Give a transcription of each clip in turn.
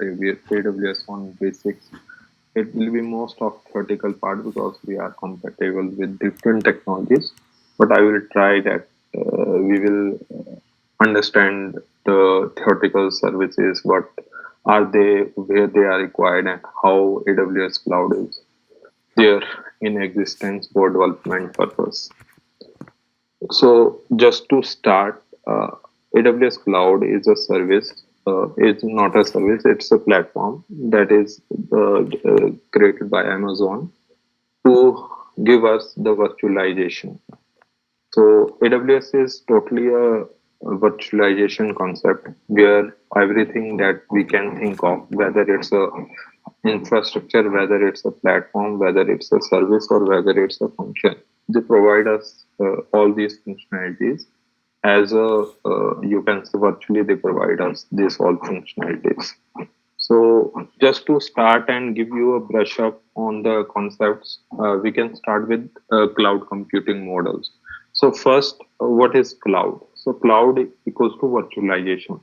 AWS on basics. It will be most of theoretical part because we are compatible with different technologies. But I will try that we will understand the theoretical services, what are they, where they are required, and how AWS cloud is there in existence for development purpose. So just to start, AWS Cloud is a service. It's not a service; it's a platform that is created by Amazon to give us the virtualization. So AWS is totally a virtualization concept where everything that we can think of, whether it's a infrastructure, whether it's a platform, whether it's a service, or whether it's a function, they provide us all these functionalities as a you can say virtually they provide us these all functionalities. So just to start and give you a brush up on the concepts, we can start with cloud computing models. So first, what is cloud? So cloud equals to virtualization.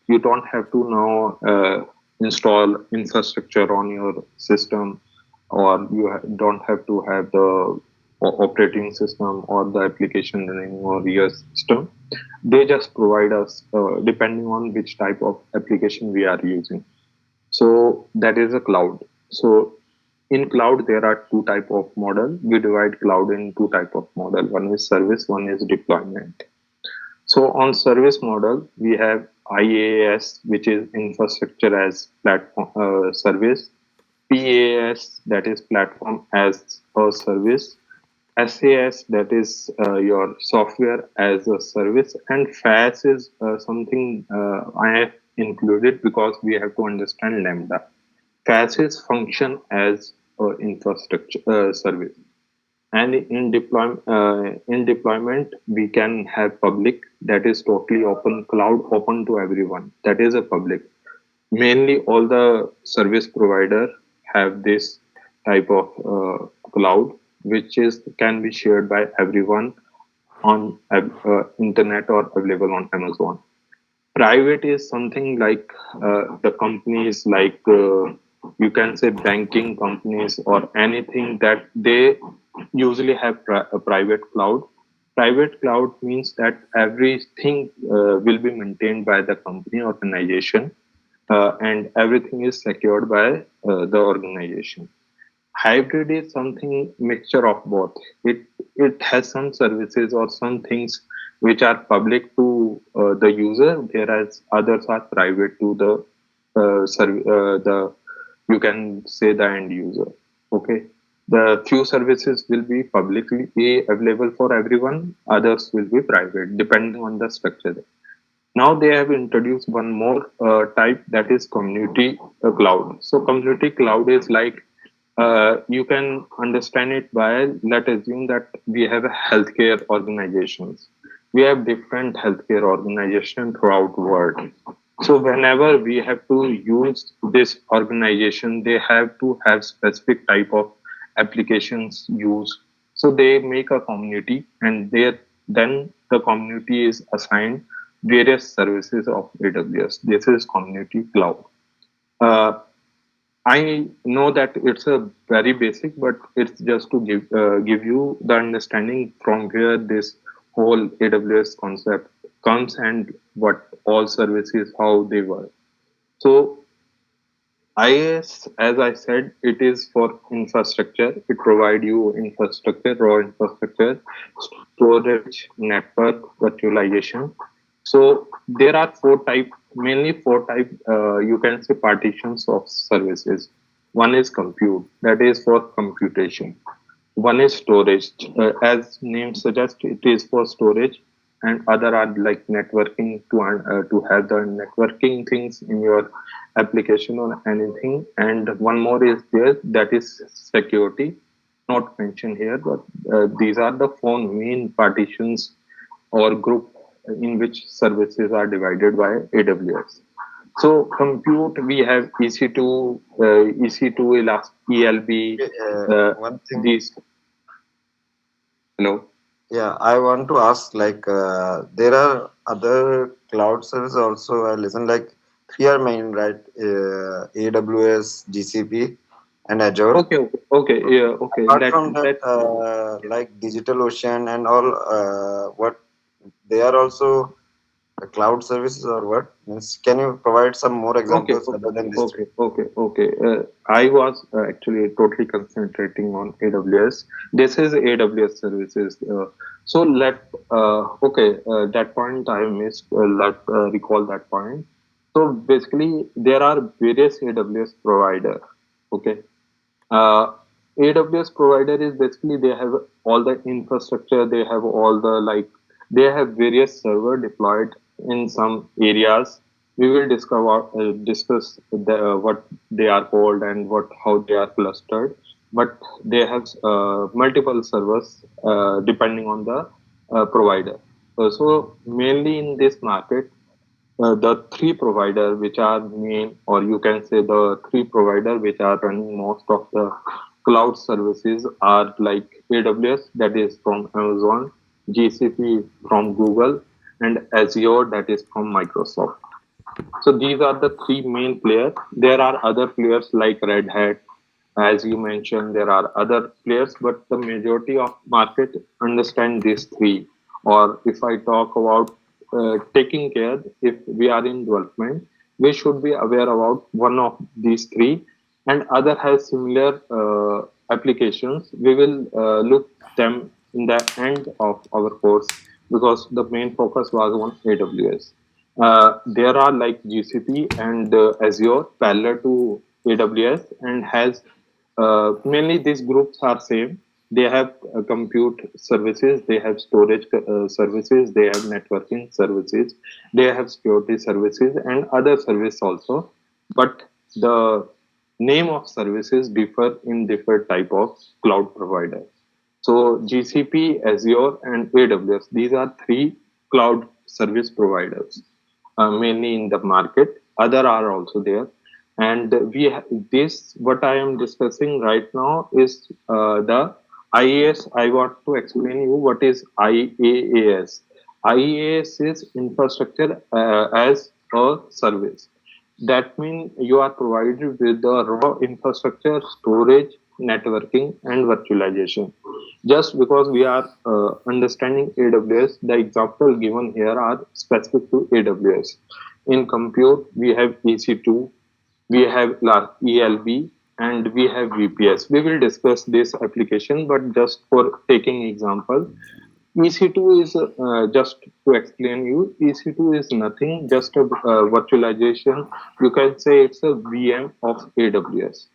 You don't have to now install infrastructure on your system, or you don't have to have the operating system or the application running on your system. They just provide us depending on which type of application we are using. So that is a cloud. So in cloud there are two type of model. We divide cloud in two type of model. One is service, one is deployment. So on service model we have IaaS, which is infrastructure as platform service, PaaS, that is platform as a service, SaaS, that is your software as a service, and FaaS is something I have included because we have to understand Lambda. FaaS is function as infrastructure service, and in deployment we can have public, that is totally open cloud, open to everyone. That is a public. Mainly all the service provider have this type of cloud, which is can be shared by everyone on internet or available on Amazon. Private is something like the companies like you can say banking companies or anything that they usually have a private cloud. Private cloud means that everything will be maintained by the company organization, and everything is secured by the organization. Hybrid is something mixture of both. It has some services or some things which are public to the user, whereas others are private to the you can say the end user. Okay, the few services will be publicly available for everyone. Others will be private, depending on the structure. Now they have introduced one more type, that is community cloud. So community cloud is like you can understand it by, let's assume that we have healthcare organizations. We have different healthcare organizations throughout the world. So whenever we have to use this organization, they have to have specific type of applications used. So they make a community, and then the community is assigned various services of AWS. This is community cloud. Uh, I know that it's a very basic, but it's just to give you the understanding from where this whole AWS concept comes and what all services how they work. So IaaS, as I said, it is for infrastructure. It provide you infrastructure, raw infrastructure, storage, network, virtualization. So there are mainly four type. You can say partitions of services. One is compute, that is for computation. One is storage, as name suggests, it is for storage, and other are like networking to have the networking things in your application or anything. And one more is there, that is security, not mentioned here, but these are the four main partitions or group in which services are divided by AWS. So compute, we have EC2, EC2, ELB, One thing, these. Hello. yeah, I want to ask, like, there are other cloud services also. I listen, like three are main, right? AWS, GCP, and Azure. Okay, okay, okay, yeah, okay. Apart Let from that, let like DigitalOcean and all, what they are also cloud services or what? Means, can you provide some more Okay, examples okay, other than these three? okay, okay, okay. I was actually totally concentrating on AWS. This is AWS services. So okay, that point I missed. Let recall that point. So basically, there are various AWS provider. Okay, uh, AWS provider is basically they have all the infrastructure, they have all the like they have various server deployed in some areas. We will discuss what they are called and what how they are clustered. But they have multiple servers depending on the provider. So mainly in this market, the three provider which are main, or you can say the three provider which are running most of the cloud services are like AWS, that is from Amazon, GCP from Google, and Azure, that is from Microsoft. So these are the three main players. There are other players like Red Hat, as you mentioned. There are other players, but the majority of market understand these three. Or if I talk about taking care, if we are in development, we should be aware about one of these three, and other has similar applications. We will look them in the end of our course because the main focus was on AWS. There are like GCP and Azure parallel to AWS and has mainly these groups are same. They have compute services, they have storage services, they have networking services, they have security services and other service also. But the name of services differ in different type of cloud provider. So GCP, Azure, and AWS, these are three cloud service providers, mainly in the market. Other are also there. And this, what I am discussing right now is the IaaS. I want to explain you what is IaaS. IaaS is infrastructure as a service. That means you are provided with the raw infrastructure, storage, networking, and virtualization. Just because we are understanding AWS, the example given here are specific to AWS. In compute, we have EC2, we have ELB, and we have VPS. We will discuss this application, but just for taking example, EC2 is just to explain you. EC2 is nothing, just a virtualization. You can say it's a VM of AWS,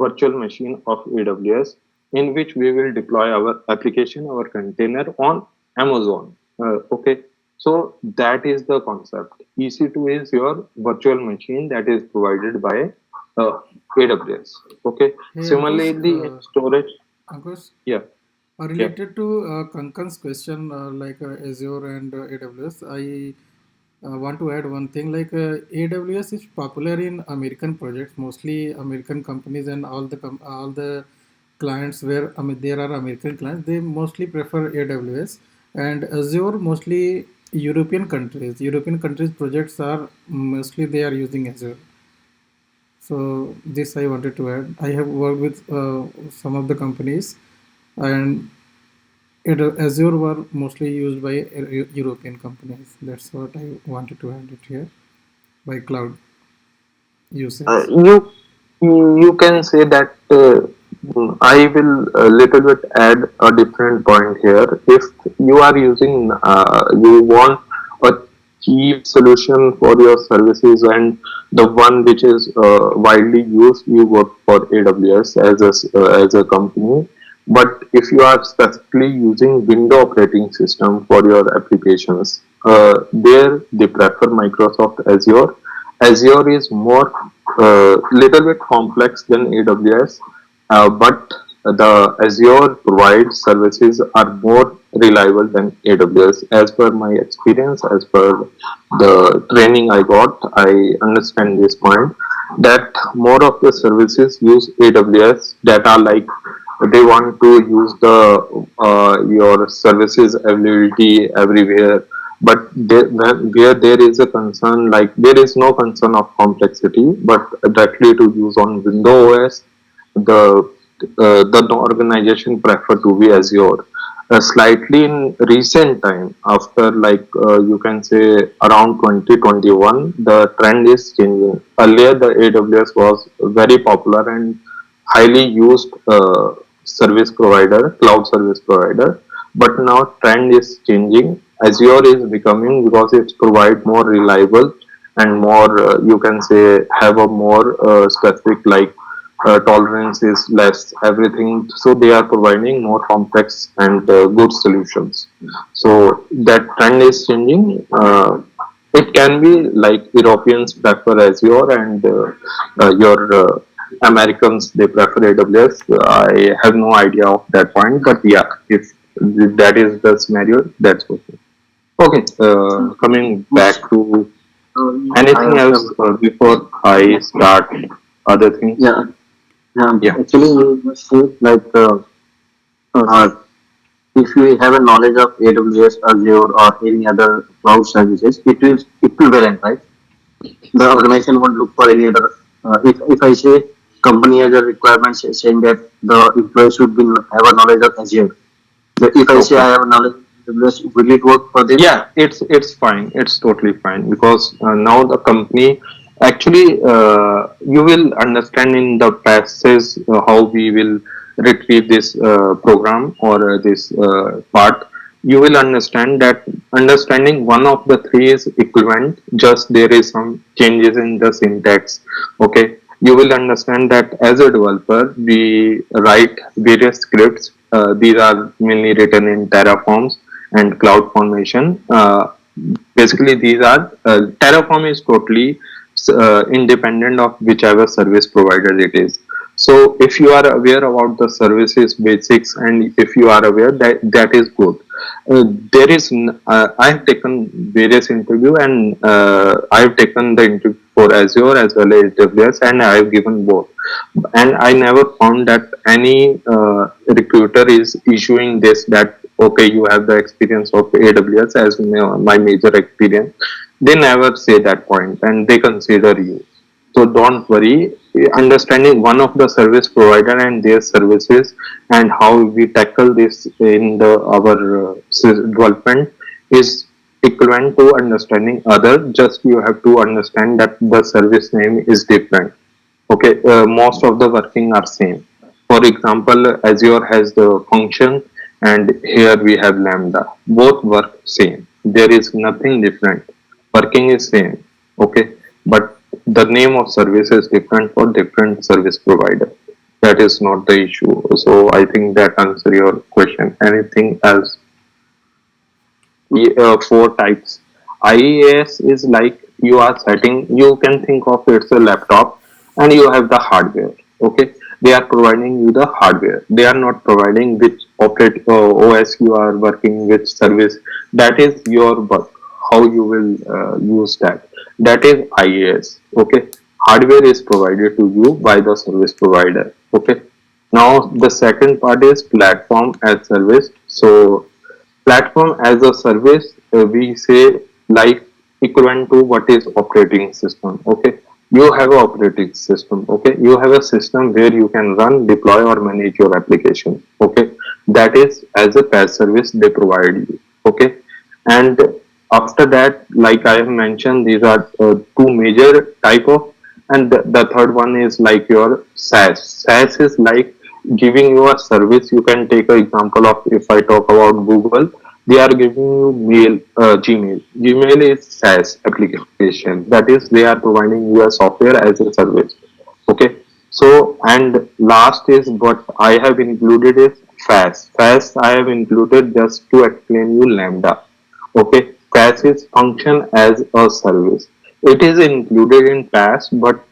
virtual machine of AWS, in which we will deploy our application, our container on Amazon. Okay, so that is the concept. EC2 is your virtual machine that is provided by AWS. Okay, Hey Ankush, similarly in storage, Ankush, yeah, yeah. related to Kankan's question, like Azure and AWS, I want to add one thing. Like AWS is popular in American projects, mostly American companies and all the clients where I mean there are American clients. They mostly prefer AWS, and Azure mostly European countries. European countries projects are mostly they are using Azure. So this I wanted to add. I have worked with some of the companies, and Azure were mostly used by European companies. That's what I wanted to add it here by cloud usage. You can say that I will a little bit add a different point here. If you are using you want a cheap solution for your services and the one which is widely used, you work for AWS as as a company. But if you are specifically using window operating system for your applications, there they prefer Microsoft Azure. Azure is more little bit complex than AWS, but the Azure provides services are more reliable than AWS. As per my experience, as per the training I got, I understand this point that more of the services use AWS that are like they want to use the your services availability everywhere. but where there is a concern, like there is no concern of complexity, but directly to use on Windows OS, the organization prefer to be Azure. Slightly in recent time, after like you can say around 2021, the trend is changing. Earlier, the AWS was very popular and highly used service provider, cloud service provider. But now trend is changing. Azure is becoming, because it's provide more reliable and more you can say have a more specific, like tolerance is less, everything. So they are providing more complex and good solutions. So that trend is changing. It can be like Europeans prefer Azure and your Americans they prefer AWS. I have no idea of that point, but yeah, if that is the scenario, that's okay. Okay, coming back to I anything also else before I start other things. yeah, yeah. Yeah. Actually, you must say like uh, if you have a knowledge of AWS, Azure, or any other cloud services, it will equivalent, right? The organization won't look for any other. If I say company has a requirement saying that the employee should be have a knowledge of Azure, but if I say Okay. I have a knowledge of AWS, will it work for them? Yeah, it's fine. It's totally fine because now the company actually you will understand in the passage how we will retrieve this program or this part. You will understand that understanding one of the three is equivalent. Just there is some changes in the syntax. Okay, you will understand that as a developer we write various scripts. These are mainly written in Terraforms and cloud formation. Basically, these are Terraform is totally independent of whichever service provider it is. So, if you are aware about the services basics and if you are aware that that is good. There is I have taken various interview and I have taken the interview for Azure as well as AWS and I have given both, and I never found that any recruiter is issuing this that okay you have the experience of AWS as my major experience. They never say that point and they consider you. So don't worry. Understanding one of the service provider and their services and how we tackle this in the our development is equivalent to understanding other. Just you have to understand that the service name is different. Okay, most of the working are same. For example, Azure has the function and here we have Lambda. Both work same. There is nothing different. Working is same. Okay, but the name of service is different for different service provider. That is not the issue. So I think that answer your question. Anything else? Four types. IaaS is like you are setting, you can think of it's a laptop and you have the hardware. Okay, they are providing you the hardware. They are not providing which OS you are working, which service. That is your work. How you will use that. That is IaaS. Okay, hardware is provided to you by the service provider. Okay, now the second part is platform as service. So platform as a service we say like equivalent to what is operating system. Okay, you have an operating system. Okay, you have a system where you can run, deploy or manage your application. Okay, that is as a PaaS service they provide you. Okay, and after that, like I have mentioned, these are two major type of, and the third one is like your SaaS is like giving you a service. You can take an example of, if I talk about Google, they are giving you Gmail is SaaS application. That is, they are providing you a software as a service. Okay. So, and last is what I have included is FAS. FAS I have included just to explain you Lambda. Okay. FAS is function as a service. It is included in PaaS, but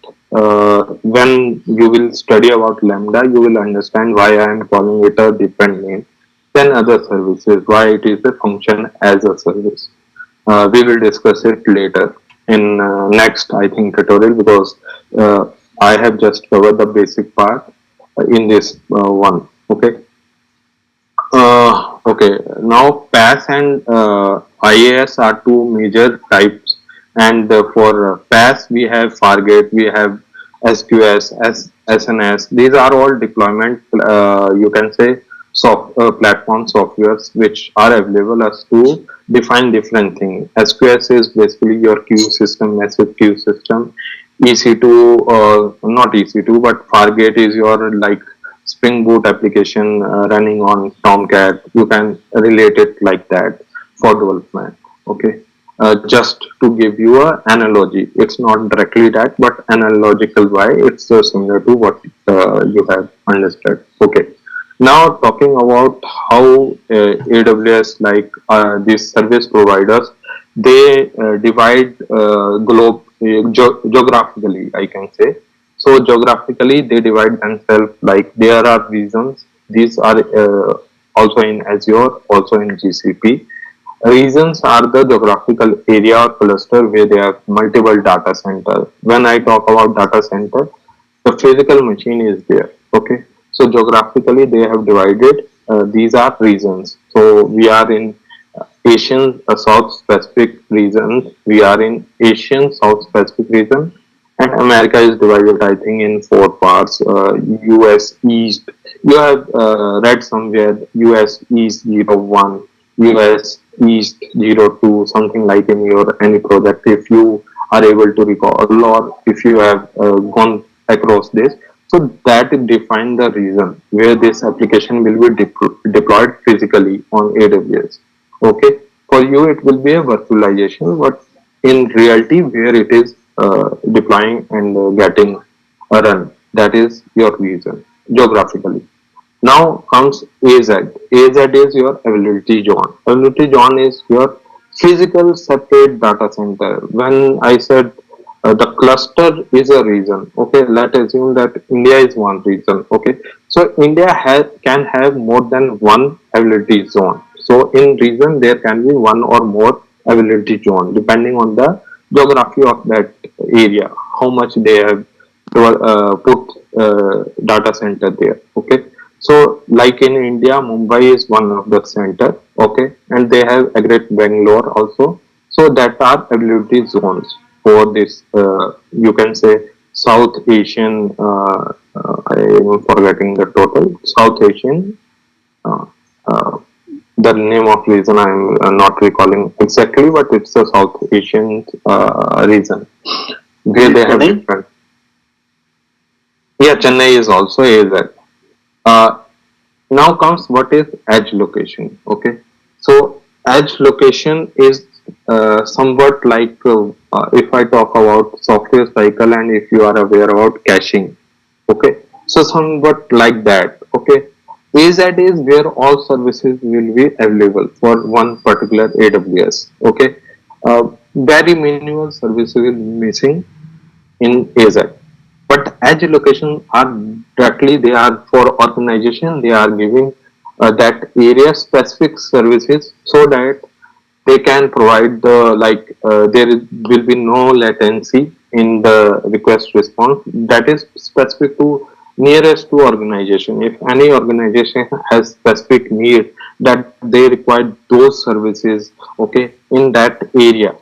when you will study about Lambda, you will understand why I am calling it a different name than other services, why it is a function as a service. We will discuss it later in next, I think, tutorial because uh, I have just covered the basic part in this one. Okay. Okay. Now, PaaS and IAS are two major types, and for PaaS we have Fargate, we have SQS, SNS. These are all deployment, you can say, platform softwares which are available as to define different things. SQS is basically your queue system, massive queue system. EC2, not EC2, but Fargate is your like Spring Boot application running on Tomcat. You can relate it like that for development. Okay. Just to give you an analogy, it's not directly that, but analogical way, it's similar to what you have understood. Okay. Now talking about how AWS, like these service providers, they divide geographically, I can say. So geographically, they divide themselves like there are regions. These are also in Azure, also in GCP. Regions are the geographical area or cluster where they have multiple data center. When I talk about data center, the physical machine is there. Okay, so geographically they have divided. These are regions. So we are in Asian South Pacific region. We are in Asian South Pacific region, and America is divided, I think, in four parts. US East. You have read somewhere US East 01, US East 02, something like in your any project. If you are able to recall, or if you have gone across this, so that define the reason where this application will be deployed physically on AWS. Okay, for you it will be a virtualization, but in reality where it is deploying and getting a run, that is your region geographically. Now comes AZ. AZ is your availability zone. Availability zone is your physical separate data center. When I said the cluster is a region, okay, let's assume that India is one region, okay. So India can have more than one availability zone. So in region there can be one or more availability zone depending on the geography of that area, how much they have put data center there, okay. So, like in India, Mumbai is one of the center, okay, and they have a great Bangalore also. So that are availability zones for this. You can say South Asian. I am forgetting the total South Asian. Uh, uh, the name of region I am not recalling exactly, but it's a South Asian region Is where it they have Chennai? different. Yeah, Chennai is also a that. Uh, Now comes what is edge location. Okay, so edge location is somewhat like if I talk about software cycle and if you are aware about caching. Okay, so somewhat like that. Okay, AZ is where all services will be available for one particular AWS. Okay, very minimal services will be missing in AZ. But edge location are directly they are for organization. They are giving that area specific services so that they can provide the like will be no latency in the request response. That is specific to nearest to organization. If any organization has specific need that they require those services, okay, in that area,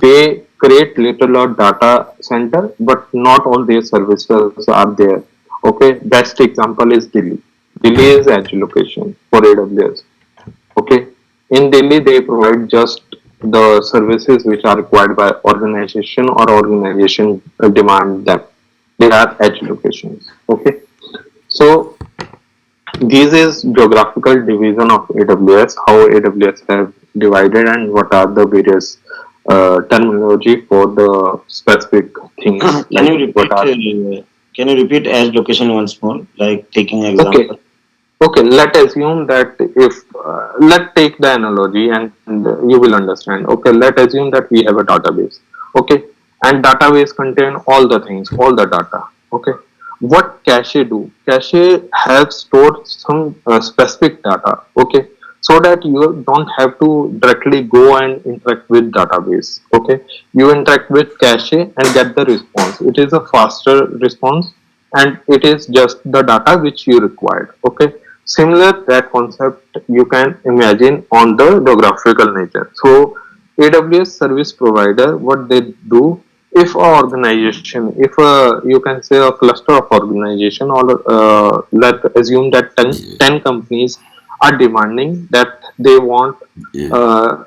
they create little or data center, but not all their services are there. Okay, best example is Delhi. Delhi is edge location for AWS. Okay, in Delhi they provide just the services which are required by organization or organization demand them. They are edge locations. Okay, so this is geographical division of AWS, how AWS have divided and what are the various terminology for the specific things Can like you what repeat? are Can you repeat edge location once more? Like taking okay. example. Okay, let's assume that if let's take the analogy and you will understand. Okay, let's assume that we have a database. Okay, and database contain all the things, all the data. Okay, what cache do? Cache have stored some specific data. Okay, so that you don't have to directly go and interact with database. Okay, you interact with cache and get the response. It is a faster response and it is just the data which you required. Okay, Similar that concept you can imagine on the geographical nature. So AWS service provider, what they do, if a organization, if you can say a cluster of organization, or let's assume that 10 companies are demanding that they want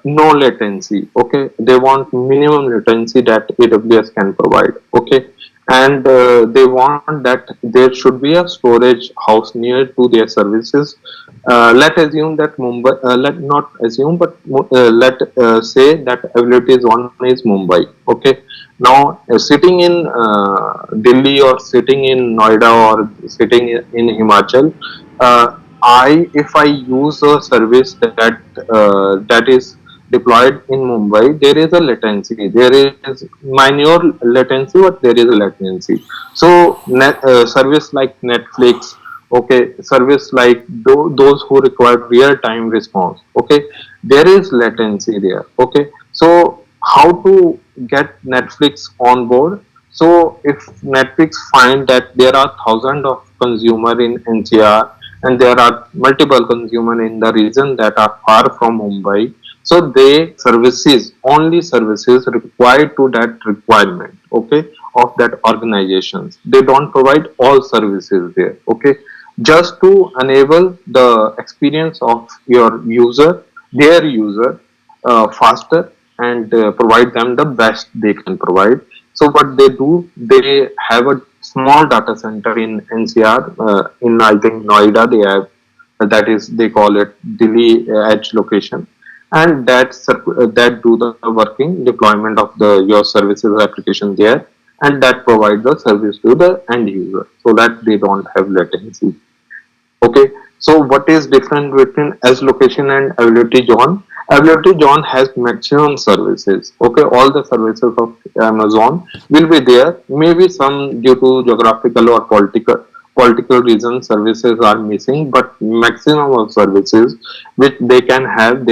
no latency. Okay, they want minimum latency that AWS can provide. Okay, and they want that there should be a storage house near to their services. Let assume that Mumbai, let not assume, but let say that availability zone is Mumbai. Okay, now sitting in Delhi, or sitting in Noida, or sitting in Himachal, if I use a service that is deployed in Mumbai, there is a latency. There is minor latency, but there is a latency. So, service like Netflix, okay, service like those who require real time response, okay, there is latency there. Okay, so how to get Netflix on board? So, if Netflix find that there are thousands of consumer in NCR, and there are multiple consumer in the region that are far from Mumbai, so they services, only services required to that requirement, okay, of that organizations. They don't provide all services there, okay, just to enable the experience of your user, their user, faster, and provide them the best they can provide. So what they do, they have a small data center in NCR, in I think Noida. They have, that is, they call it Delhi edge location, and that do the working deployment of the your services application there, and that provide the service to the end user, so that they don't have latency. Okay, so what is different between edge location and availability zone? Availability zone has maximum services. Okay, all the services of Amazon will be there. Maybe some due to geographical or political reasons services are missing, but maximum of services which they have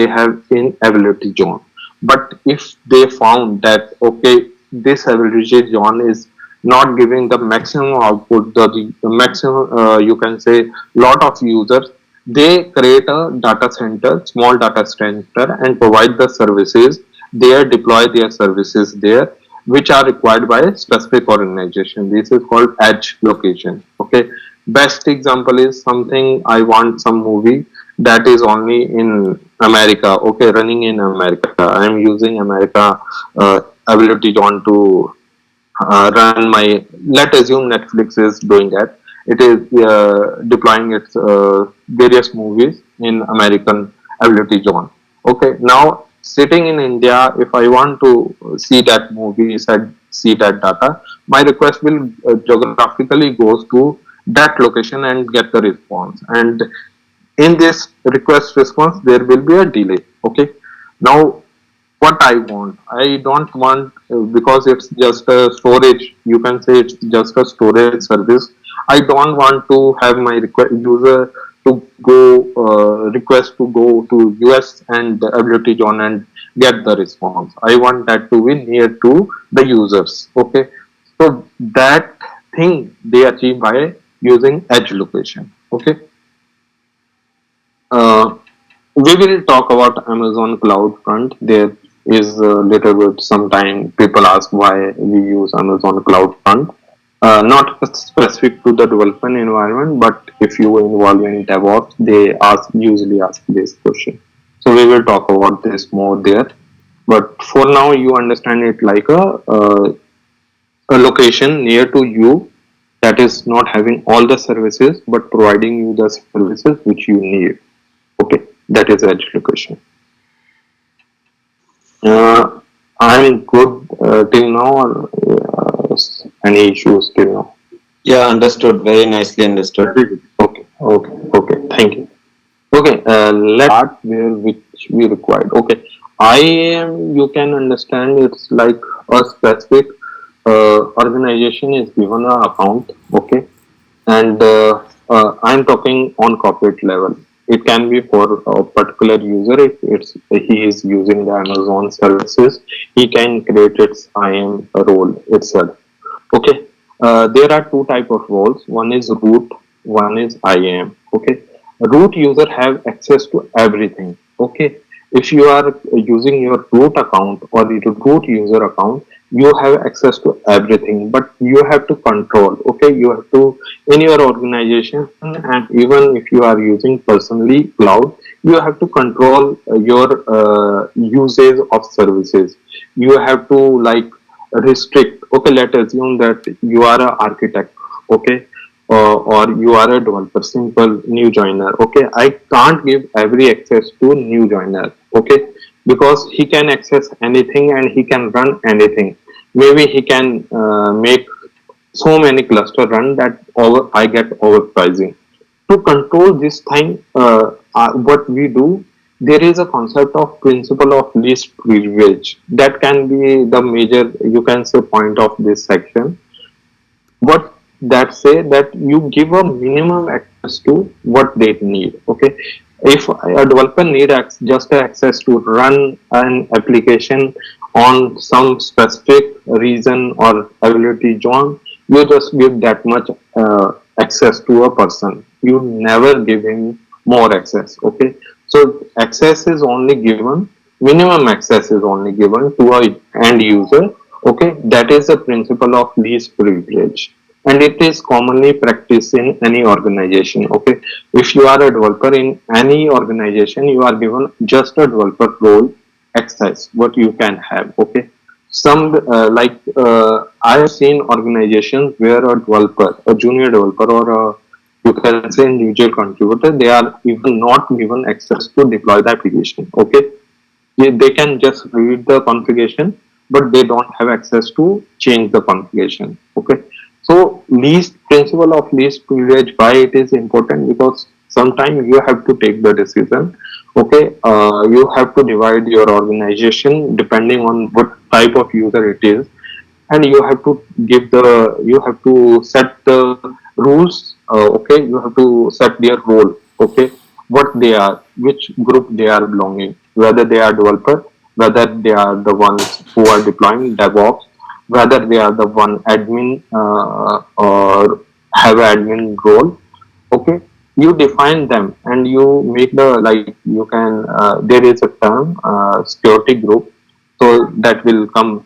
in availability zone. But if they found that okay, this availability zone is not giving the maximum output, the maximum, you can say, lot of users, they create a data center, small data center, and provide the services there, deploy their services there, which are required by a specific organization. This is called edge location. Okay, best example is something, I want some movie that is only in America. Okay, running in America, I am using America ability on to run my, let's assume Netflix is doing that. It is deploying its various movies in American ability zone. Okay, now sitting in India, if I want to see that movie, see that data, my request will geographically goes to that location and get the response. And in this request response, there will be a delay. Okay, now what I want. I don't want, because it's just a storage. You can say it's just a storage service. I don't want to have my user to go request to go to US and the ability zone and get the response. I want that to be near to the users. Okay, so that thing they achieve by using edge location. Okay. Uh, we will talk about Amazon Cloud Front. There is a little bit, sometime people ask why we use Amazon Cloud Front. Not specific to the development environment, but if you involve in DevOps, they usually ask this question. So we will talk about this more there. But for now, you understand it like a location near to you that is not having all the services, but providing you the services which you need. Okay, that is edge location. Uh, I'm good till now, or any issues till now? Yeah, understood. Very nicely understood. Okay, okay, okay. Thank you. Okay, let's start where which we required. Okay, I am. You can understand it's like a specific organization is given an account. Okay, and I'm talking on corporate level. It can be for a particular user. If it's he is using the Amazon services, he can create its IAM role itself. Okay, there are two type of roles. One is root, one is IAM. Okay, root user have access to everything. Okay, if you are using your root account or your root user account, you have access to everything, but you have to control. Okay, you have to, in your organization, and even if you are using personally cloud, you have to control your usage of services. You have to like restrict. Okay, let's assume that you are an architect. Okay, or you are a developer, simple new joiner. Okay, I can't give every access to new joiner. Okay, because he can access anything and he can run anything. Maybe he can make so many cluster run that over I get overpricing. To control this thing, what we do, there is a concept of principle of least privilege that can be the major, you can say, point of this section. What that say that you give a minimum access to what they need. Okay, if a developer need just access to run an application on some specific reason or ability zone, you just give that much access to a person. You never give him more access. Okay, so access is only given, minimum access is only given to a end user. Okay, that is the principle of least privilege, and it is commonly practiced in any organization. Okay, if you are a developer in any organization, you are given just a developer role access what you can have. Okay, some I have seen organizations where a developer, a junior developer, or a, you can say, individual contributor, they are even not given access to deploy the application. Okay, they can just read the configuration, but they don't have access to change the configuration. Okay, so least principle of least privilege, why it is important? Because sometimes you have to take the decision. Okay, you have to divide your organization depending on what type of user it is, and you have to give the, you have to set the rules. Okay, you have to set their role. Okay, what they are, which group they are belonging, whether they are developer, whether they are the ones who are deploying DevOps, whether they are the one admin, or have an admin role. Okay, you define them and you make the, like, you can, there is a term, security group. So that will come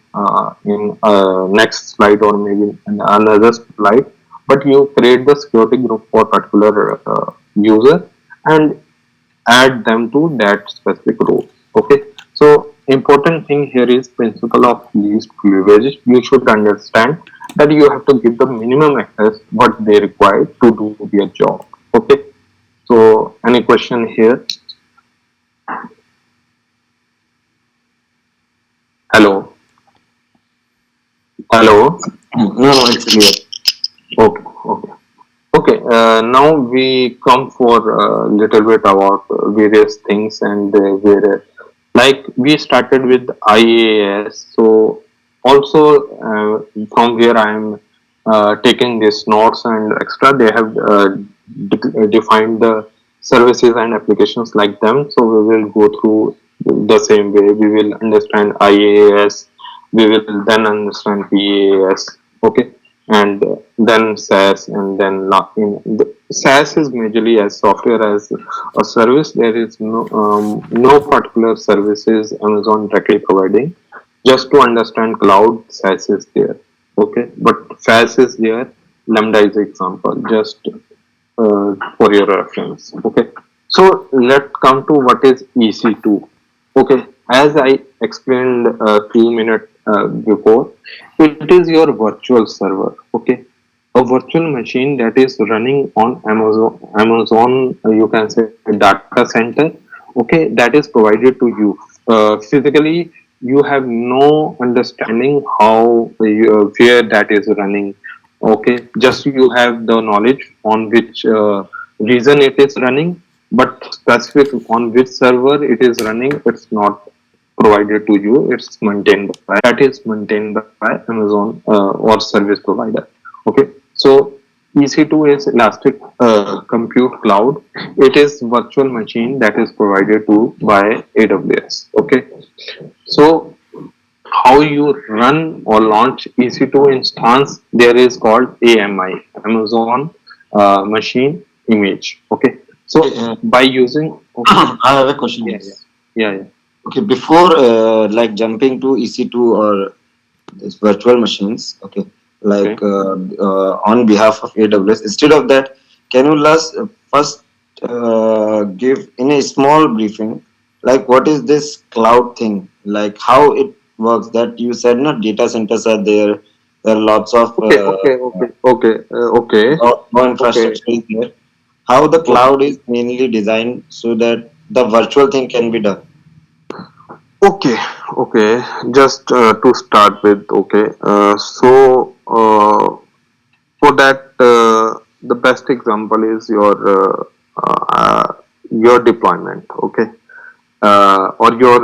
in next slide or maybe in another slide. But you create the security group for particular user and add them to that specific role. Okay, so important thing here is principle of least privilege. You should understand that you have to give the minimum access what they require to do their job. Okay, so any question here? Hello, hello. No, no, it's clear. Okay, okay. Okay, now we come for a little bit about various things, and where, like, we started with IaaS. So also, from where I am taking these notes and extra, they have defined the services and applications like them. So we will go through the same way. We will understand IaaS. We will then understand PaaS. Okay, and then SaaS, and then SaaS is majorly as software as a service. There is no particular services Amazon directly providing. Just to understand cloud, SaaS is there. Okay, but SaaS is there. Lambda is example, just for your reference. Okay, so let's come to what is EC2. Okay, as I explained a few minutes before, it is your virtual server. Okay, a virtual machine that is running on Amazon, you can say, data center. Okay, that is provided to you. Physically, you have no understanding how where that is running. Okay, just you have the knowledge on which reason it is running, but specific on which server it is running, it's not provided to you. It's maintained by, that is maintained by Amazon or service provider. Okay, so EC2 is Elastic Compute Cloud. It is virtual machine that is provided to by AWS. Okay, so how you run or launch EC2 instance, there is called AMI, Amazon Machine Image. Okay, So Okay, by using, okay, I have a question. yeah, yeah, Yes. yeah, yeah. Okay, before like jumping to EC2 or these virtual machines, okay, like Okay. on behalf of AWS, instead of that, can you first give in a small briefing, like what is this cloud thing, like how it works? That you said, no, data centers are there. There are lots of Okay, okay, okay, okay, okay, no okay, infrastructure is there. How the okay, cloud is mainly designed so that the virtual thing can be done. okay, okay. Just to start with, okay. For that, the best example is your deployment, okay, or your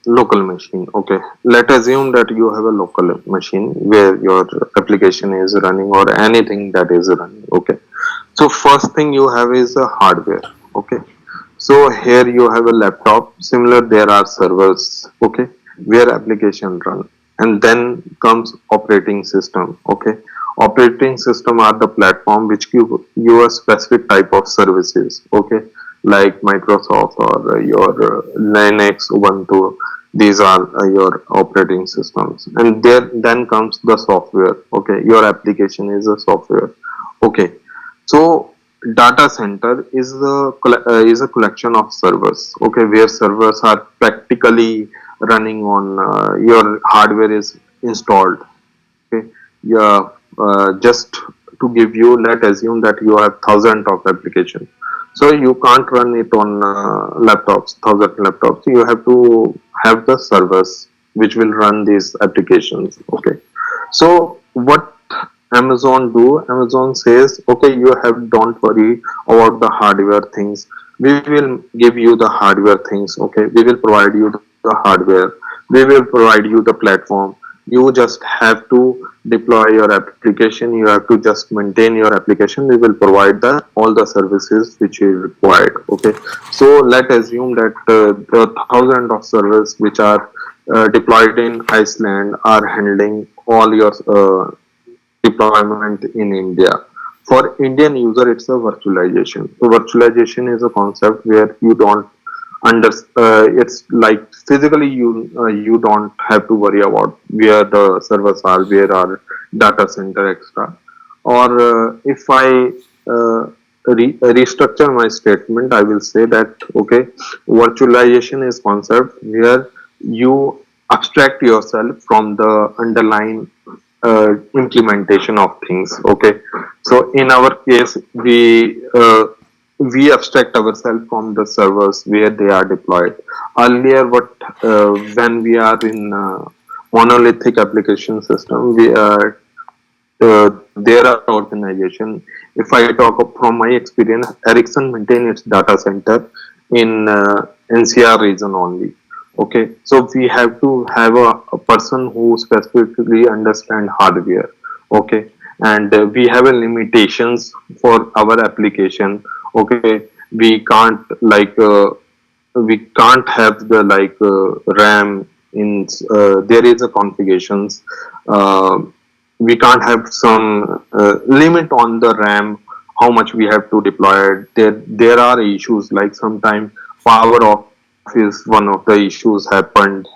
local machine. Okay, let assume that you have a local machine where your application is running or anything that is running. Okay, so first thing you have is a hardware. Okay, so here you have a laptop. Similar, there are servers. Okay, where application run, and then comes operating system. Okay, operating system are the platform which give you a specific type of services. Okay, like Microsoft or your Linux, Ubuntu. These are your operating systems, and there then comes the software. Okay, your application is a software. Okay, so data center is a collection of servers. Okay, where servers are practically running on your hardware is installed. Okay, yeah, just to give you, let assume that you have thousands of applications, so you can't run it on laptops, thousand laptops. You have to have the servers which will run these applications. Okay, so what Amazon do? Amazon says, okay, you have don't worry about the hardware things. We will give you the hardware things. Okay, we will provide you the hardware. We will provide you the platform. You just have to deploy your application. You have to just maintain your application. We will provide the all the services which is required. Okay, so let assume that the thousands of servers which are deployed in Iceland are handling all your deployment in India. For Indian user, it's a virtualization. So virtualization is a concept where you don't under it's like physically you don't have to worry about where the servers are, where are data center extra. Or if I restructure my statement, I will say that okay, virtualization is concept where you abstract yourself from the underlying implementation of things. Okay, so in our case, we abstract ourselves from the servers where they are deployed. Earlier, what when we are in monolithic application system, there are organization. If I talk from my experience, Ericsson maintain its data center in NCR region only. Okay, so we have to have a person who specifically understand hardware. Okay, and we have a limitations for our application. Okay, we can't we can't have the RAM in there is a configurations. Uh, we can't have some limit on the RAM, how much we have to deploy it. There are issues like sometimes power off is one of the issues happened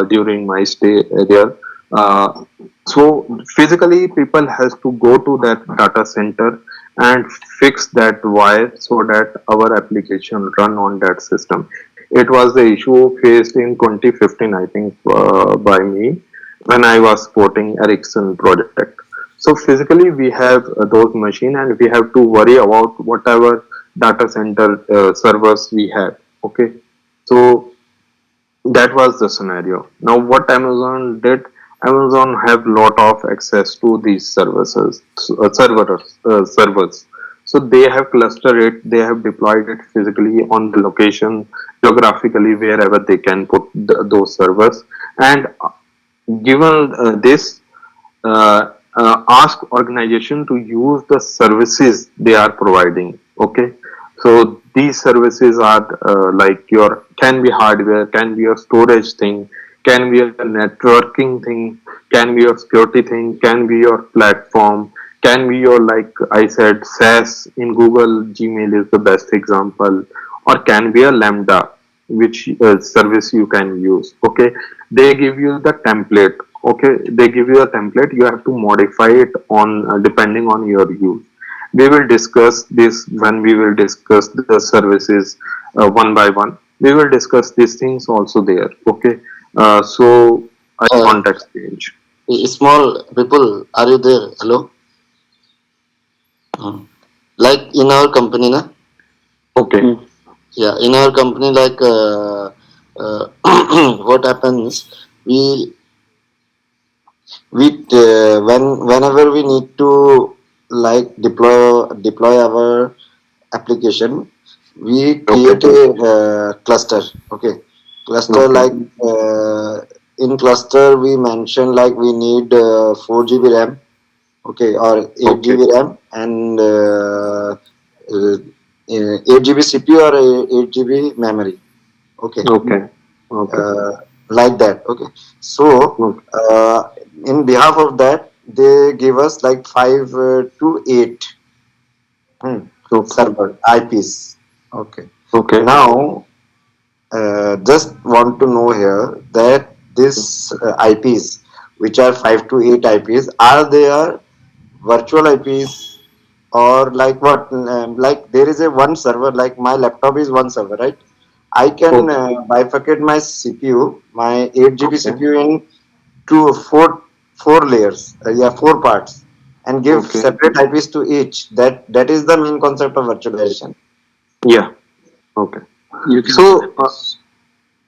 during my stay there. Uh, so physically people has to go to that data center and fix that wire so that our application run on that system. It was the issue faced in 2015, I think, by me when I was supporting Ericsson project. So physically we have those machine and we have to worry about whatever data center servers we have. Okay, so that was the scenario. Now what Amazon did, Amazon have lot of access to these services, servers. So they have clustered it, they have deployed it physically on the location, geographically wherever they can put those servers. And given this, ask organization to use the services they are providing. Okay, so these services are like your can be hardware, can be a storage thing, can be a networking thing, can be a security thing, can be your platform, can be your, like I said, SAS in Google Gmail is the best example, or can be a Lambda, which service you can use. Okay, they give you the template. Okay, they give you a template. You have to modify it on depending on your use. We will discuss this when we will discuss the services one by one. We will discuss these things also there. Okay, so I Uh, context change. Small people, are you there? Hello? Like in our company, na? Okay, Yeah, in our company, like what happens, we whenever we need to like deploy our application, we okay, create a cluster. Okay, cluster okay, like in cluster we mention like we need 4 GB RAM. Okay, or 8 okay, GB RAM and 8 GB CPU or 8 GB memory. Okay, okay, okay, uh, like that. Okay, so okay, in behalf of that, they give us like 5 to 8 okay, server IPs. Okay, okay, now just want to know here that this IPs, which are 5 to 8 IPs, are they are virtual IPs or like what? Like there is a one server, like my laptop is one server, right? I can okay, bifurcate my CPU, my 8 GB okay, CPU in four layers, yeah, four parts, and give okay. separate IPs to each. That is the main concept of virtualization. Yeah, okay. You can So, say this.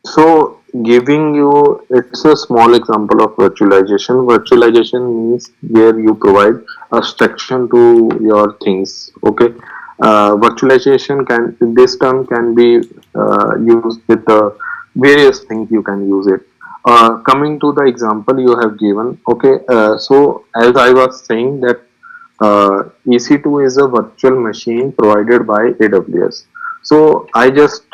so giving you, it's a small example of virtualization. Virtualization means where you provide abstraction to your things. Okay, virtualization can, this term can be used with various things. You can use it. Coming to the example you have given. Okay, so as I was saying that EC2 is a virtual machine provided by AWS. So I just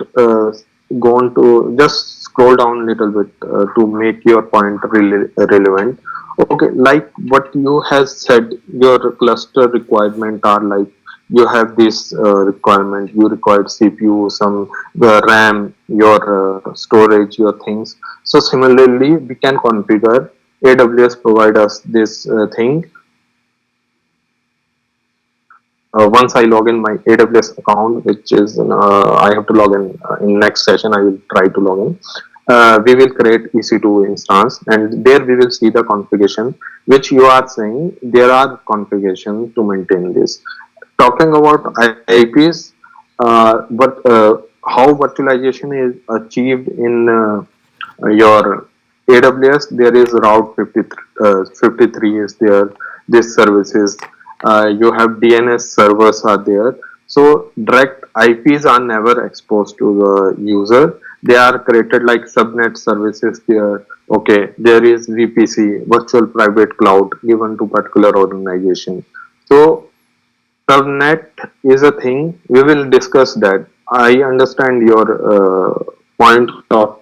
gone to just scroll down a little bit to make your point really relevant. Okay, like what you have said, your cluster requirement are like you have this requirement. You require CPU, some RAM, your storage, your things. So similarly, we can configure. AWS provide us this thing. Once I log in my AWS account, which is I have to log in next session. I will try to log in. We will create EC2 instance, and there we will see the configuration, which you are saying there are configuration to maintain this. Talking about IPs, but how virtualization is achieved in your AWS, there is Route 53 is there, this services. You have DNS servers are there. So direct IPs are never exposed to the user. They are created like subnet services there. Okay, there is VPC, virtual private cloud given to particular organization. So subnet is a thing. We will discuss that. I understand your point of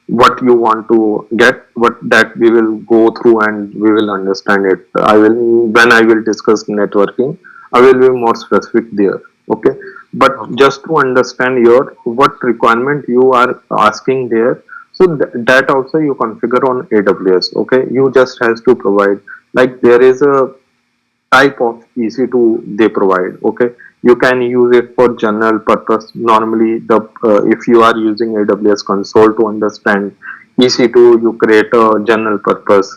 what you want to get, but that we will go through and we will understand it. I will, when I will discuss networking, I will be more specific there. Okay, but Okay. just to understand your what requirement you are asking there, so that also you configure on AWS. Okay, you just has to provide, like there is a type of EC2 they provide. Okay, you can use it for general purpose. Normally, the if you are using AWS console to understand EC2, you create a general purpose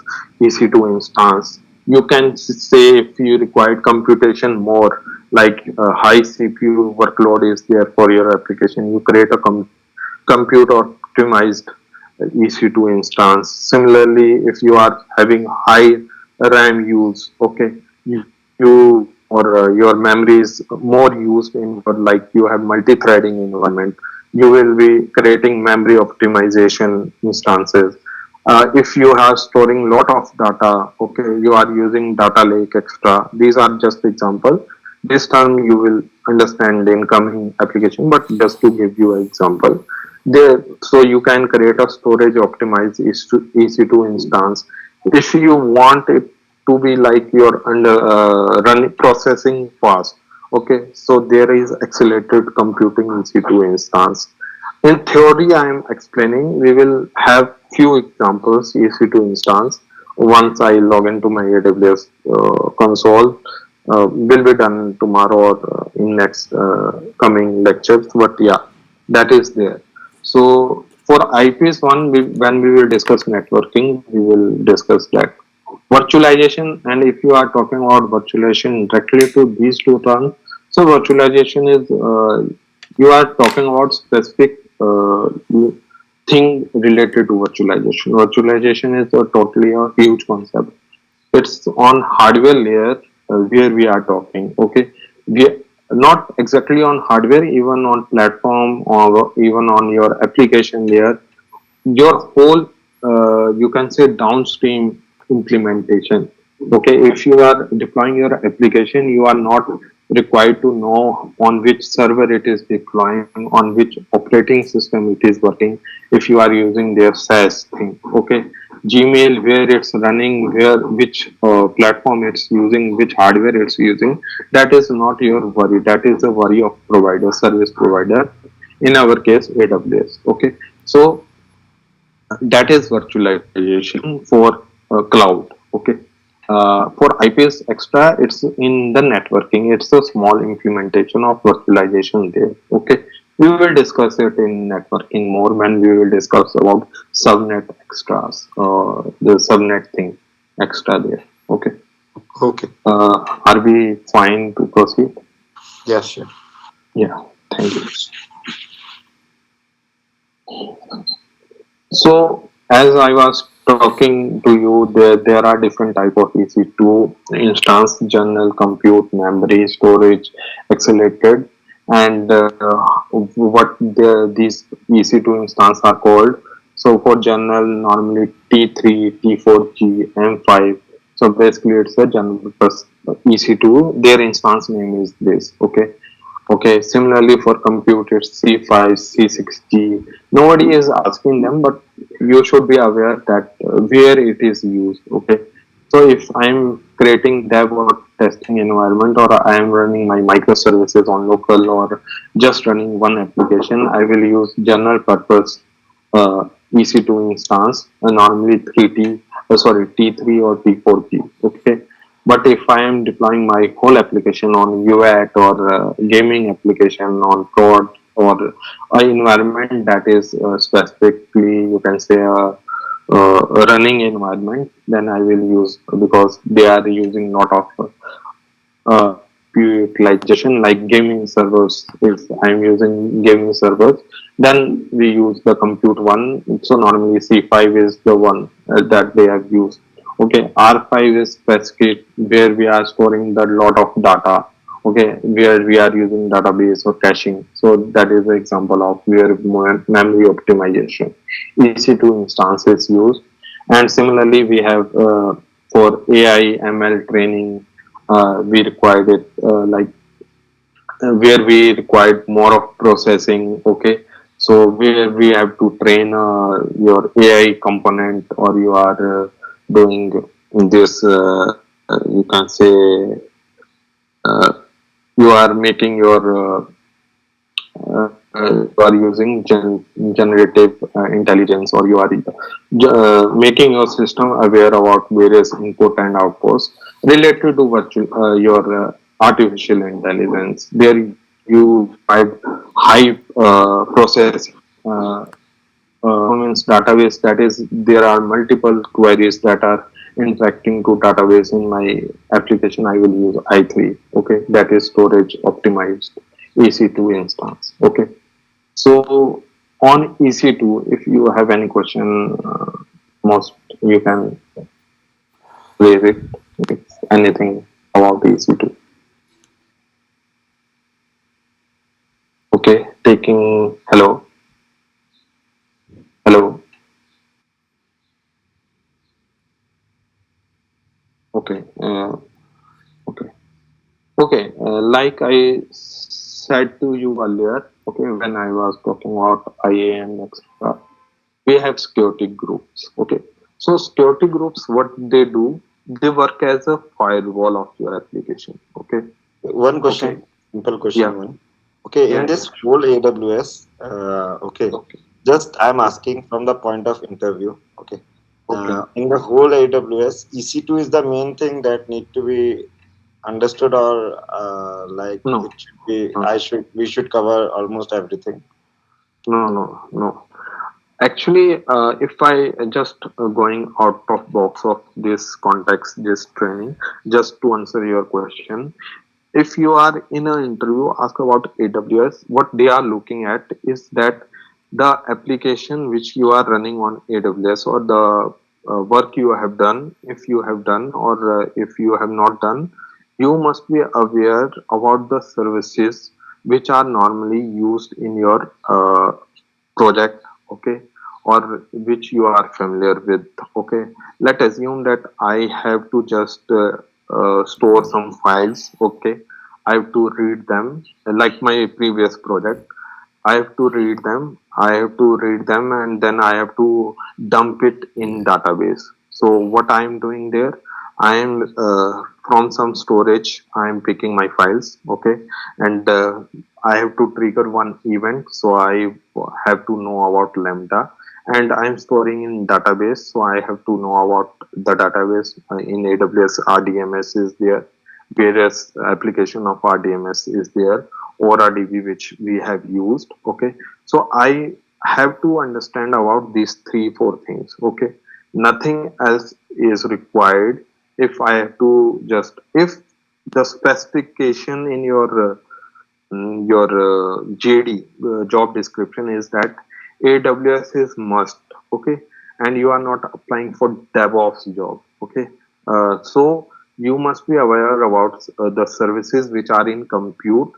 EC2 instance. You can say if you require computation more, like high CPU workload is there for your application, you create a compute optimized EC2 instance. Similarly, if you are having high RAM use, okay, you or your memory is more used in your, like you have multi-threading environment, you will be creating memory optimization instances. If you are storing lot of data, okay, you are using data lake extra. These are just example. This term you will understand in coming application, but just to give you an example, there, so you can create a storage optimized EC2 instance. If you want it to be like your under running processing fast. Okay, so there is accelerated computing in EC2 instance. In theory, I am explaining. We will have few examples EC2 instance. Once I log into my AWS console, will be done tomorrow or in next coming lectures. But yeah, that is there. So for IPs one, when we will discuss networking, we will discuss that virtualization. And if you are talking about virtualization directly to these two terms, so virtualization is you are talking about specific thing related to virtualization. Virtualization is a totally a huge concept. It's on hardware layer where we are talking. Okay, we not exactly on hardware, even on platform or even on your application layer. Your whole you can say downstream implementation. Okay, if you are deploying your application, you are not required to know on which server it is deploying, on which operating system it is working. If you are using their SaaS thing, okay, Gmail, where it's running, where which platform it's using, which hardware it's using, that is not your worry. That is the worry of provider, service provider, in our case AWS. Okay, so that is virtualization for cloud. Okay, for IPS extra, it's in the networking. It's a small implementation of virtualization there. Okay, we will discuss it in networking more when we will discuss about subnet extras, the subnet thing extra there. Okay, Okay. are we fine to proceed? Yeah, sure. Yeah, thank you. So as I was talking to you, there are different type of EC2 instance: general, compute, memory, storage, accelerated, and what these EC2 instance are called. So for general, normally T3, T4G, M5. So basically, it's a general purpose EC2. Their instance name is this. Okay. Okay, similarly for compute, it's C5, C6G. Nobody is asking them, but you should be aware that where it is used. Okay, so if I'm creating dev or testing environment, or I am running my microservices on local, or just running one application, I will use general purpose EC2 instance, normally 3T, sorry, T3 or T4G. Okay, but if I am deploying my whole application on UAT or gaming application on prod or an environment that is specifically, you can say, a running environment, then I will use, because they are using lot of utilization, like gaming servers. If I'm using gaming servers, then we use the compute one. So normally C5 is the one that they have used. Okay, R5 is specific where we are storing the lot of data. Okay, where we are using database or caching. So that is the example of where memory optimization EC2 instance is used. And similarly, we have for AI ML training, we required it where we required more of processing. Okay, so where we have to train your AI component, or you are doing this, you can say, uh, you are making your you are using generative intelligence, or you are making your system aware about various input and outputs related to your artificial intelligence. There you find high process performance database. That is, there are multiple queries that are interacting to database. In my application, I will use I3. Okay, that is storage optimized EC2 instance. Okay, so on EC2, if you have any question, most you can raise it. If anything about EC2. Okay, taking hello, hello. Okay, okay, okay. Like I said to you earlier, okay, when I was talking about IAM, etc., we have security groups. Okay, so security groups, what they do, they work as a firewall of your application. Okay. One Okay. question, simple Yeah. question. One. Okay, in Yeah. this whole AWS, okay, Okay. just I'm Okay. asking from the point of interview. Okay, Okay. in the whole AWS, EC2 is the main thing that need to be understood, or like No. it should be. No. We should cover almost everything. No. No. No. Actually, if I just going out of box of this context, this training, just to answer your question, if you are in an interview, ask about AWS, what they are looking at is that the application which you are running on AWS, or the work you have done, if you have done, or if you have not done, you must be aware about the services which are normally used in your project. Okay, or which you are familiar with. Okay, let's assume that I have to just store some files. Okay, I have to read them, like my previous project. I have to read them. I have to read them, and then I have to dump it in database. So what I am doing there, I am from some storage. I am picking my files. Okay, and I have to trigger one event. So I have to know about Lambda, and I am storing in database. So I have to know about the database in AWS. RDMS is there. Various application of RDMS is there, or RDB which we have used. Okay, so I have to understand about these three four things. Okay, nothing else is required. If I have to just, if the specification in your JD, job description, is that AWS is must. Okay, and you are not applying for DevOps job. Okay, so you must be aware about the services which are in compute,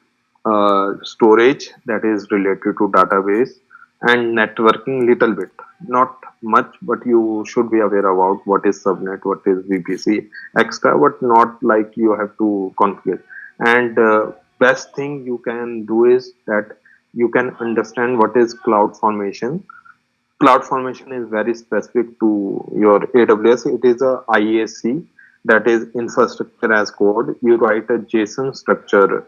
storage, that is related to database, and networking little bit, not much, but you should be aware about what is subnet, what is VPC extra, but not like you have to configure. And best thing you can do is that you can understand what is cloud formation. Cloud formation is very specific to your AWS. It is a IAC, that is infrastructure as code. You write a JSON structure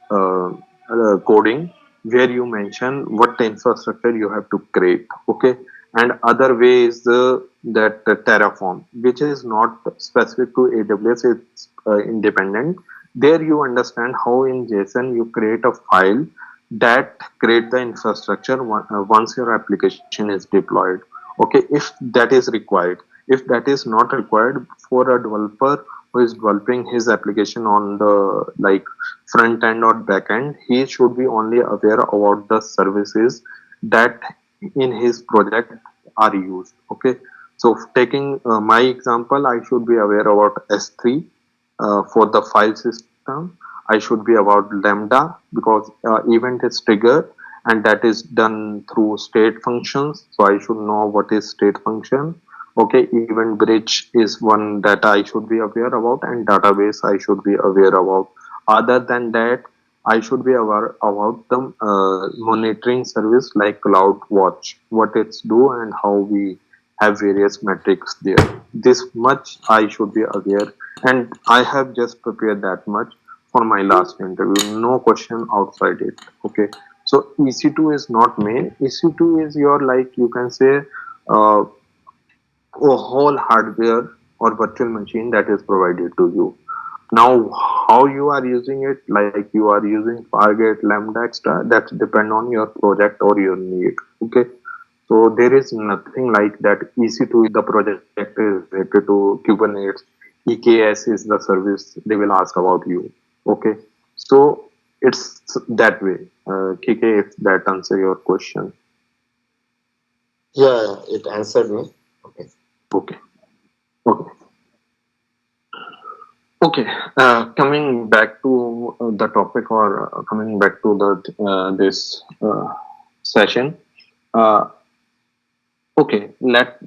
coding, where you mention what infrastructure you have to create. Okay, and other way is that Terraform, which is not specific to AWS. It's independent. There you understand how in JSON you create a file that create the infrastructure once your application is deployed. Okay, if that is required. If that is not required for a developer who is developing his application on the like front end or back end, he should be only aware about the services that in his project are used. Okay, so taking my example, I should be aware about S3 for the file system. I should be about Lambda, because event is triggered, and that is done through state functions. So I should know what is state function. Okay, event bridge is one that I should be aware about, and database I should be aware about. Other than that, I should be aware about the monitoring service like CloudWatch, what it's do and how we have various metrics there. This much I should be aware, and I have just prepared that much for my last interview. No question outside it. Okay, so EC2 is not main. EC2 is your, like you can say, uh, a whole hardware or virtual machine that is provided to you. Now, how you are using it, like you are using Fargate, Lambda, extra, that depend on your project or your need. Okay, so there is nothing like that. EC2 the project is related to Kubernetes. EKS is the service they will ask about you. Okay, so it's that way. KK, if that answer your question. Yeah, it answered me. Okay. Okay. Okay. Okay, coming back to the topic, or coming back to the this session. Uh, okay, let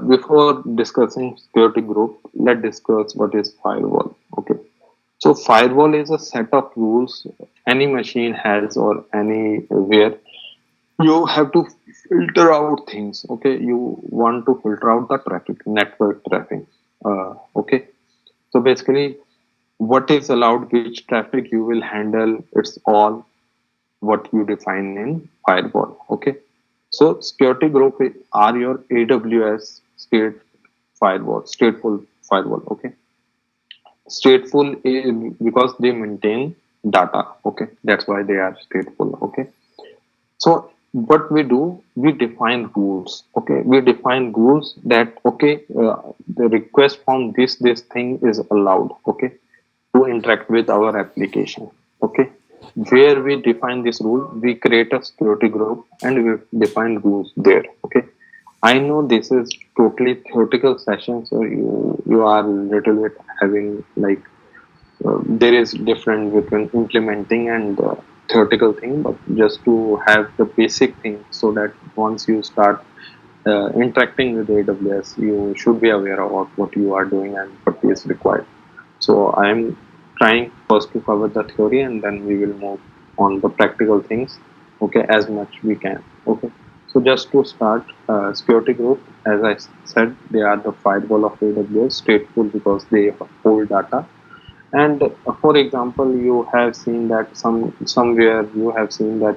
before discussing security group, let discuss what is firewall. Okay, so firewall is a set of rules any machine has, or anywhere. You have to filter out things. Okay, you want to filter out the traffic, network traffic. Okay, So basically, what is allowed, which traffic you will handle, it's all what you define in firewall. Okay. So security group are your AWS stateful firewall. Okay. Stateful because they maintain data. Okay. That's why they are stateful. Okay. So what we do, we define rules. Okay, we define rules that okay, the request from this thing is allowed. Okay, to interact with our application. Okay, where we define this rule, we create a security group and we define rules there. Okay, I know this is totally theoretical session, so you are little bit having like there is difference between implementing and theoretical thing, but just to have the basic thing so that once you start interacting with AWS, you should be aware of what you are doing and what is required. So I'm trying first to cover the theory and then we will move on the practical things. Okay, as much we can. Okay. So just to start, security group, as I said, they are the firewall of AWS, stateful because they hold data, and for example, you have seen that somewhere you have seen that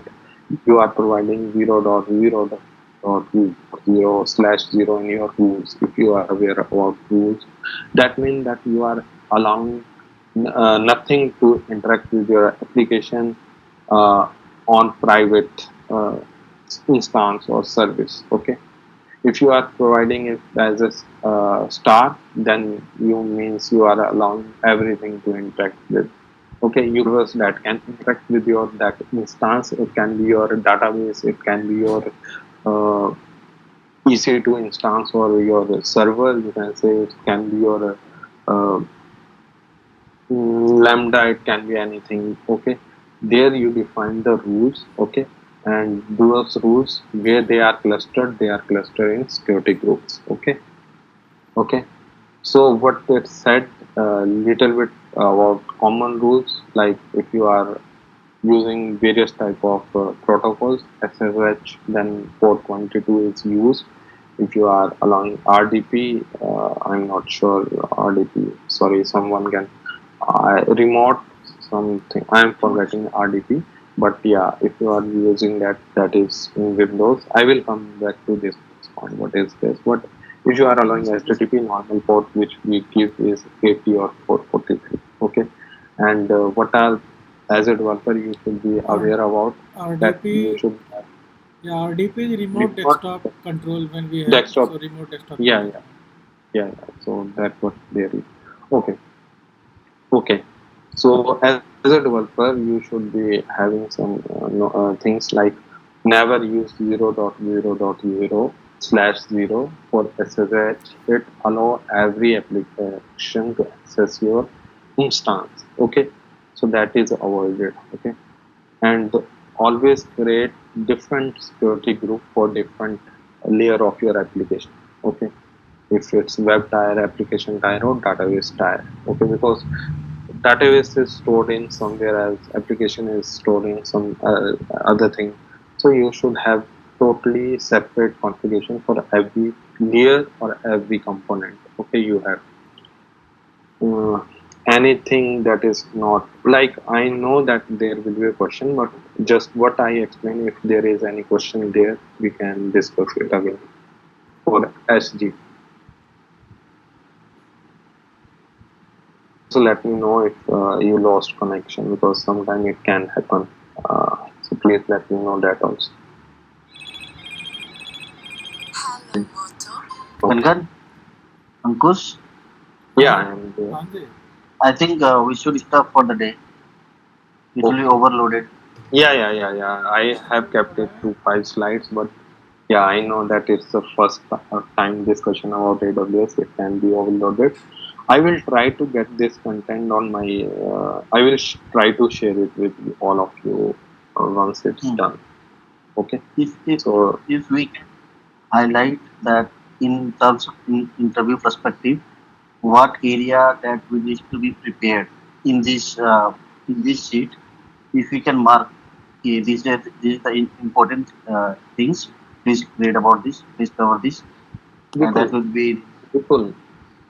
you are providing 0.0.0/0 in your rules. If you are aware about rules, that means that you are allowing nothing to interact with your application uh, on private instance or service. Okay, if you are providing it as a star, then you means you are allowing everything to interact with. Okay, users that can interact with your that instance. It can be your database. It can be your uh, EC2 instance or your server. You can say it can be your uh, lambda. It can be anything. Okay, there you define the rules. Okay, and those rules where they are clustered in security groups. Okay. Okay, so what it said little bit about common rules, like if you are using various type of protocols, SSH, then port 22 is used. If you are allowing RDP, I'm not sure RDP, sorry, someone can remote something, I'm forgetting RDP. But yeah, if you are using that, that is in Windows. I will come back to this point, what is this, but if you are allowing HTTP, normal port which we give is 80 or 443. Okay, and what are, as a developer you should be R- aware about, that you RDP, should have yeah, RDP is remote remote desktop control when we have desktop. so remote desktop Yeah, control. yeah, yeah, yeah. So that's what there is. Okay, okay. So as a developer, you should be having some things like never use 0.0.0/0 for SSH. It allow every application to access your instance. Okay, so that is avoided. Okay, and always create different security group for different layer of your application. Okay, if it's web tier, application tier, or database tier. Okay, because database is stored in somewhere else, application is stored in some other thing. So you should have totally separate configuration for every layer or every component. Okay, you have uh, anything that is not like, I know that there will be a question, but just what I explain, if there is any question there, we can discuss it again for SG. Also, let me know if you lost connection because sometimes it can happen. So please let me know that also. Okay. Venkat, Ankush, Yeah, हाँ and हाँ जी I think we should stop for the day. It will be okay. overloaded. Yeah. I have kept it to 5 slides, but yeah, I know that it's the first time discussion about AWS. It can be overloaded. I will try to get this content on my. I will try to share it with all of you once it's Hmm. done. Okay. If if So if we can highlight that in terms of interview perspective, what area that we need to be prepared in this sheet, if we can mark, okay, these are the important things. Please read about this. Please cover this, and that Vipul, would be Vipul.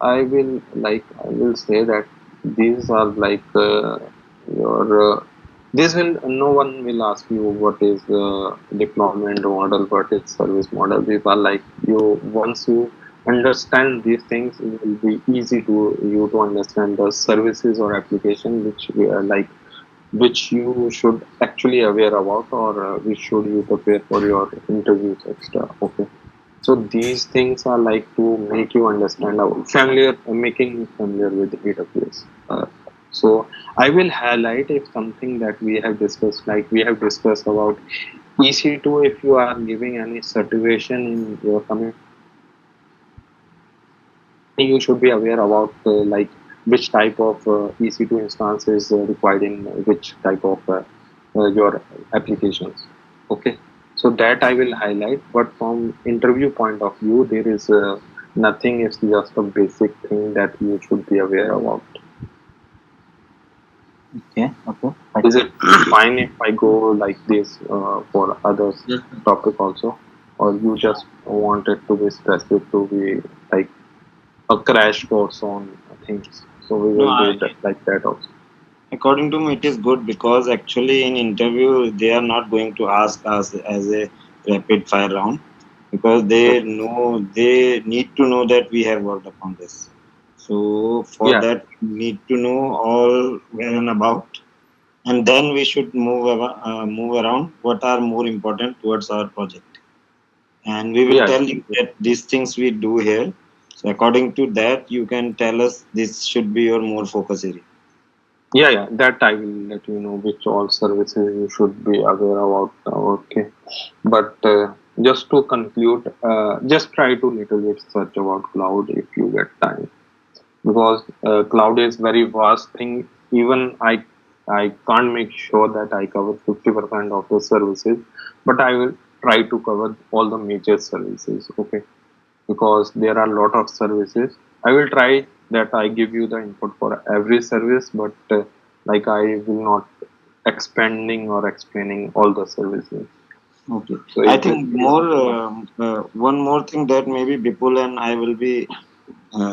I will say that these are like your this will no one will ask you what is deployment model, what is service model. These are like you once you understand these things, it will be easy to you to understand the services or application which we are like which you should actually aware about, or which should you prepare for your interviews extra. Okay, so these things are like to make you understand familiar, making you familiar with AWS. So I will highlight if something that we have discussed, like we have discussed about EC2. If you are giving any certification in your coming, then you should be aware about like which type of EC2 instance is required in which type of your applications. Okay, so that I will highlight. But from interview point of view, there is nothing. It's just a basic thing that you should be aware about. Okay, okay. Is it fine if I go like this for others Yes. topic also, or you just want it to be specific to be like a crash course on things? So we No, will do that like that also. according to me, it is good because actually in interview they are not going to ask us as a rapid fire round because they Okay. know they need to know that we have worked upon this. So for Yeah, that, we need to know all where and about, and then we should move around what are more important towards our project, and we will yeah, tell you that these things we do here. So according to that, you can tell us this should be your more focus area. yeah. That I will let you know which all services you should be aware about. Okay, but just to conclude, just try to little bit search about cloud if you get time, because cloud is very vast thing. Even I can't make sure that I cover 50% of the services, but I will try to cover all the major services. Okay, because there are a lot of services. I will try that I give you the input for every service, but like I will not expanding or explaining all the services. Okay. So I is this think clear? more one more thing that maybe Bipul and I will be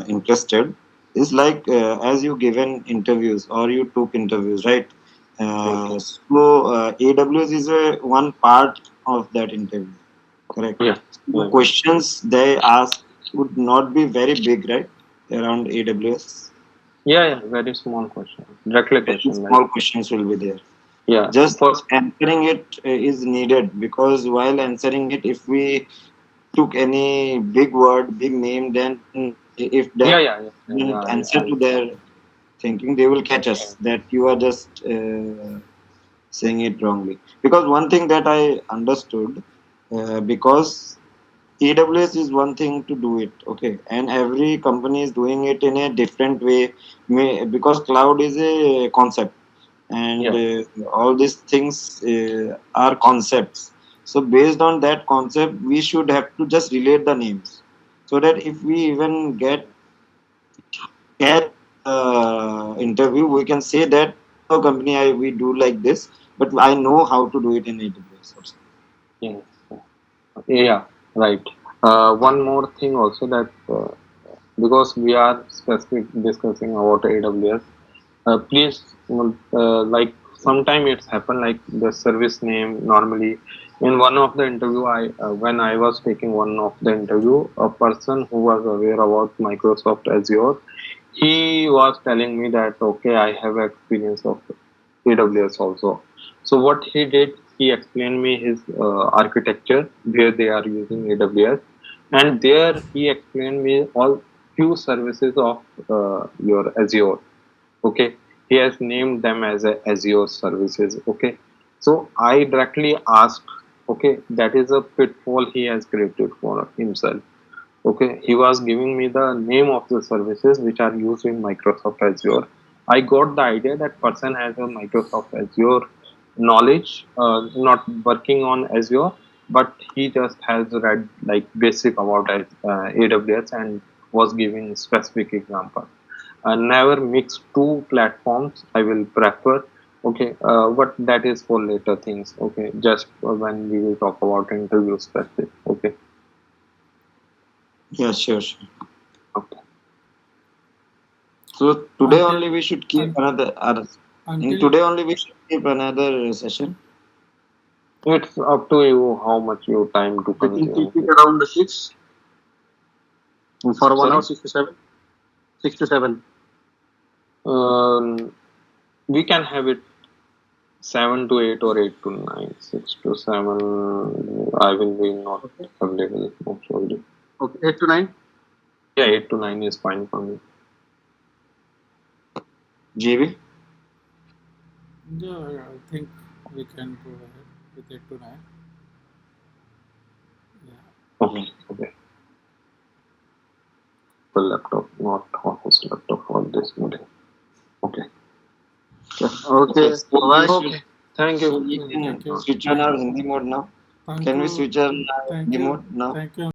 interested is like as you given interviews or you took interviews, right? Okay. AWS is a one part of that interview, correct? Yeah. So the Right. questions they ask would not be very big, right? Around AWS, Yeah. Yeah. Very small question. Directly very question like small questions will be there. yeah. Just First. answering it is needed because while answering it, if we took any big word, big name, then if Yeah. that Yeah. Yeah. Yeah. didn't Yeah, answer to their thinking, they will catch us that you are just saying it wrongly. Because one thing that I understood, because AWS is one thing to do it, okay, and every company is doing it in a different way, because cloud is a concept and Yeah. all these things are concepts. So based on that concept, we should have to just relate the names so that if we even get interview, we can say that our company we do like this, but I know how to do it in AWS also. Yeah. Yeah. Right. One more thing also that because we are specific discussing about AWS, please like sometime it's happened like the service name normally in one of the interview I when I was taking one of the interview, a person who was aware about Microsoft Azure, he was telling me that okay, I have experience of AWS also. So what he did, he explained me his architecture where they are using AWS, and there he explained me all few services of your Azure. Okay, he has named them as a Azure services. Okay, so I directly asked. Okay, that is a pitfall he has created for himself. Okay, he was giving me the name of the services which are used in Microsoft Azure. I got the idea that person has a Microsoft Azure knowledge, not working on Azure, but he just has read like basic about AWS and was giving specific example. Never mix two platforms. I will prefer. Okay, but that is for later things. Okay, just when we will talk about interview specific. Okay. Yeah, sure, sure. Okay. So today until only we should keep un, another. In until today only we should keep another session. It's up to you how much you time to I can keep consume. it around the 6 for 1 hour, Sorry. 6 to 7. 6 to 7. We can have it 7 to 8 or 8 to 9. 6 to 7, I will be not Okay. available most probably. Okay. 8 to 9. Yeah, 8 to 9 is fine for me. JB. yeah, I think we can go ahead with 8 to 9. Yeah. Okay, okay. The laptop, not office laptop for this meeting. Okay. Okay. Okay. So we Bye. should. Okay. Thank So you. we Okay. can Thank you. switch on Thank our Hindi mode now. thank Can we you. switch on our Thank Hindi you. mode now? Thank you.